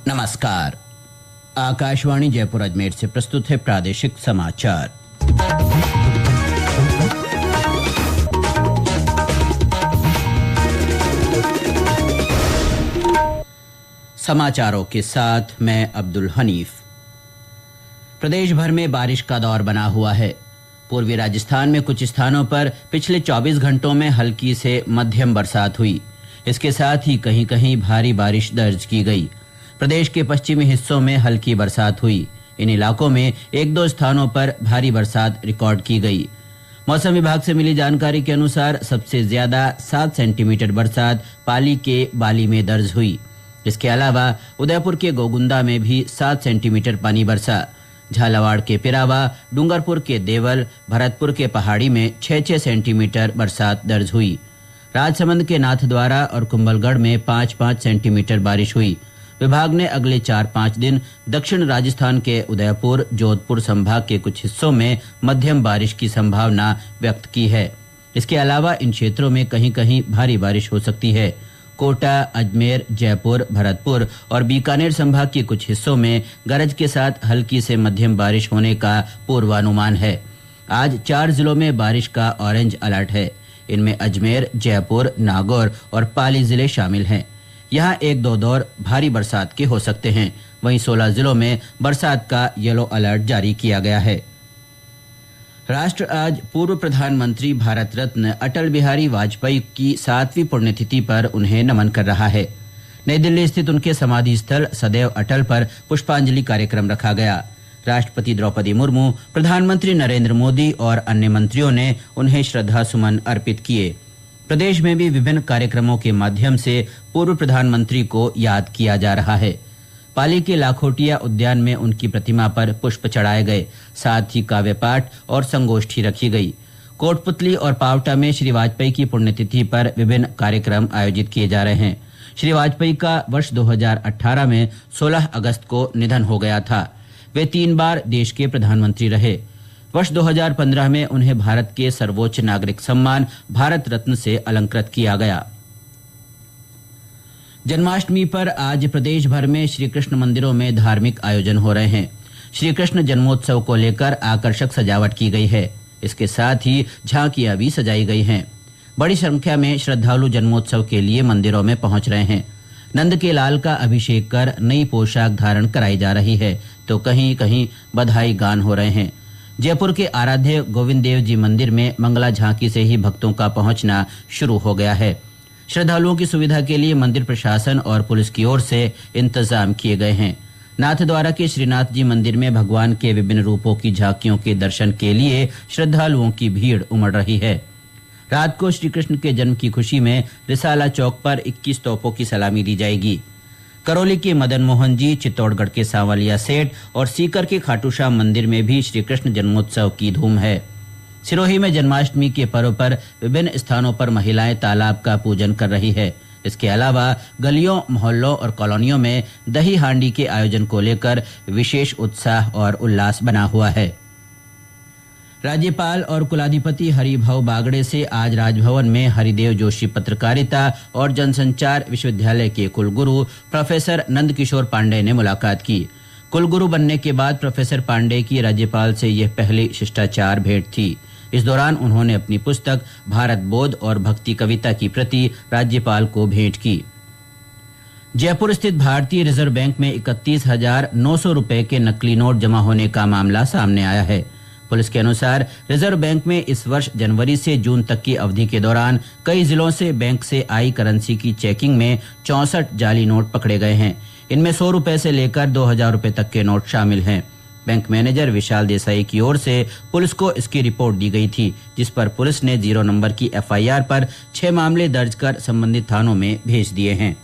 नमस्कार। आकाशवाणी जयपुर अजमेर से प्रस्तुत है प्रादेशिक समाचार। समाचारों के साथ मैं अब्दुल हनीफ। प्रदेश भर में बारिश का दौर बना हुआ है। पूर्वी राजस्थान में कुछ स्थानों पर पिछले 24 घंटों में हल्की से मध्यम बरसात हुई। इसके साथ ही कहीं कहीं भारी बारिश दर्ज की गई। प्रदेश के पश्चिमी हिस्सों में हल्की बरसात हुई। इन इलाकों में एक दो स्थानों पर भारी बरसात रिकॉर्ड की गई। मौसम विभाग से मिली जानकारी के अनुसार सबसे ज्यादा 7 सेंटीमीटर बरसात पाली के बाली में दर्ज हुई। इसके अलावा उदयपुर के गोगुंदा में भी 7 सेंटीमीटर पानी बरसा। झालावाड़ के पिरावा, डूंगरपुर के देवल, भरतपुर के पहाड़ी में 6-6 सेंटीमीटर बरसात दर्ज हुई। राजसमंद के नाथद्वारा और कुंभलगढ़ में 5-5 सेंटीमीटर बारिश हुई। विभाग ने अगले 4-5 दिन दक्षिण राजस्थान के उदयपुर, जोधपुर संभाग के कुछ हिस्सों में मध्यम बारिश की संभावना व्यक्त की है। इसके अलावा इन क्षेत्रों में कहीं कहीं भारी बारिश हो सकती है। कोटा, अजमेर, जयपुर, भरतपुर और बीकानेर संभाग के कुछ हिस्सों में गरज के साथ हल्की से मध्यम बारिश होने का पूर्वानुमान है। आज 4 जिलों में बारिश का ऑरेंज अलर्ट है। इनमें अजमेर, जयपुर, नागौर और पाली जिले शामिल हैं। यहाँ 1-2 दौर भारी बरसात के हो सकते हैं। वहीं 16 जिलों में बरसात का येलो अलर्ट जारी किया गया है। राष्ट्र आज पूर्व प्रधानमंत्री भारत रत्न अटल बिहारी वाजपेयी की 7वीं पुण्यतिथि पर उन्हें नमन कर रहा है। नई दिल्ली स्थित उनके समाधि स्थल सदैव अटल पर पुष्पांजलि कार्यक्रम रखा गया। राष्ट्रपति द्रौपदी मुर्मू, प्रधानमंत्री नरेंद्र मोदी और अन्य मंत्रियों ने उन्हें श्रद्धा सुमन अर्पित किए। प्रदेश में भी विभिन्न कार्यक्रमों के माध्यम से पूर्व प्रधानमंत्री को याद किया जा रहा है। पाली के लाखोटिया उद्यान में उनकी प्रतिमा पर पुष्प चढ़ाए गए। साथ ही काव्य पाठ और संगोष्ठी रखी गई। कोटपुतली और पावटा में श्री वाजपेयी की पुण्यतिथि पर विभिन्न कार्यक्रम आयोजित किए जा रहे हैं। श्री वाजपेयी का वर्ष 2018 में 16 अगस्त को निधन हो गया था। वे 3 बार देश के प्रधानमंत्री रहे। वर्ष 2015 में उन्हें भारत के सर्वोच्च नागरिक सम्मान भारत रत्न से अलंकृत किया गया। जन्माष्टमी पर आज प्रदेश भर में श्री कृष्ण मंदिरों में धार्मिक आयोजन हो रहे हैं। श्री कृष्ण जन्मोत्सव को लेकर आकर्षक सजावट की गई है। इसके साथ ही झांकियां भी सजाई गई हैं। बड़ी संख्या में श्रद्धालु जन्मोत्सव के लिए मंदिरों में पहुंच रहे हैं। नंद के लाल का अभिषेक कर नई पोशाक धारण कराई जा रही है, तो कहीं कहीं बधाई गान हो रहे हैं। जयपुर के आराध्य गोविंद देव जी मंदिर में मंगला झांकी से ही भक्तों का पहुंचना शुरू हो गया है। श्रद्धालुओं की सुविधा के लिए मंदिर प्रशासन और पुलिस की ओर से इंतजाम किए गए हैं। नाथद्वारा के श्रीनाथ जी मंदिर में भगवान के विभिन्न रूपों की झांकियों के दर्शन के लिए श्रद्धालुओं की भीड़ उमड़ रही है। रात को श्री कृष्ण के जन्म की खुशी में रिसाला चौक पर 21 तोपों की सलामी दी जाएगी। करौली के मदन मोहन जी, चित्तौड़गढ़ के सांवलिया सेठ और सीकर के खाटूश्याम मंदिर में भी श्री कृष्ण जन्मोत्सव की धूम है। सिरोही में जन्माष्टमी के पर्व पर विभिन्न स्थानों पर महिलाएं तालाब का पूजन कर रही है। इसके अलावा गलियों, मोहल्लों और कॉलोनियों में दही हांडी के आयोजन को लेकर विशेष उत्साह और उल्लास बना हुआ है। राज्यपाल और कुलाधिपति हरिभाऊ बागड़े से आज राजभवन में हरिदेव जोशी पत्रकारिता और जनसंचार विश्वविद्यालय के कुलगुरु प्रोफेसर नंदकिशोर पांडे ने मुलाकात की। कुलगुरु बनने के बाद प्रोफेसर पांडे की राज्यपाल से यह पहली शिष्टाचार भेंट थी। इस दौरान उन्होंने अपनी पुस्तक भारत बोध और भक्ति कविता की प्रति राज्यपाल को भेंट की। जयपुर स्थित भारतीय रिजर्व बैंक में 31,900 रुपए के नकली नोट जमा होने का मामला सामने आया है। पुलिस के अनुसार रिजर्व बैंक में इस वर्ष जनवरी से जून तक की अवधि के दौरान कई जिलों से बैंक से आई करेंसी की चेकिंग में 64 जाली नोट पकड़े गए हैं। इनमें 100 रुपए से लेकर 2,000 रुपए तक के नोट शामिल हैं। बैंक मैनेजर विशाल देसाई की ओर से पुलिस को इसकी रिपोर्ट दी गई थी, जिस पर पुलिस ने 0 नंबर की FIR पर 6 मामले दर्ज कर संबंधित थानों में भेज दिए हैं।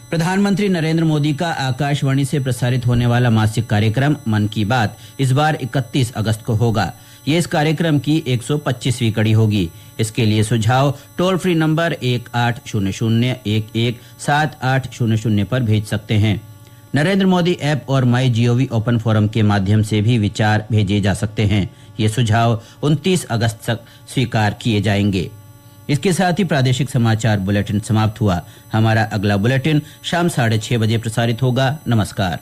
प्रधानमंत्री नरेंद्र मोदी का आकाशवाणी से प्रसारित होने वाला मासिक कार्यक्रम मन की बात इस बार 31 अगस्त को होगा। ये इस कार्यक्रम की 125वीं कड़ी होगी। इसके लिए सुझाव टोल फ्री नंबर 1800117800 पर भेज सकते हैं। नरेंद्र मोदी ऐप और माई GOV ओपन फोरम के माध्यम से भी विचार भेजे जा सकते हैं। ये सुझाव 29 अगस्त तक स्वीकार किए जाएंगे। इसके साथ ही प्रादेशिक समाचार बुलेटिन समाप्त हुआ। हमारा अगला बुलेटिन शाम 6:30 बजे प्रसारित होगा। नमस्कार।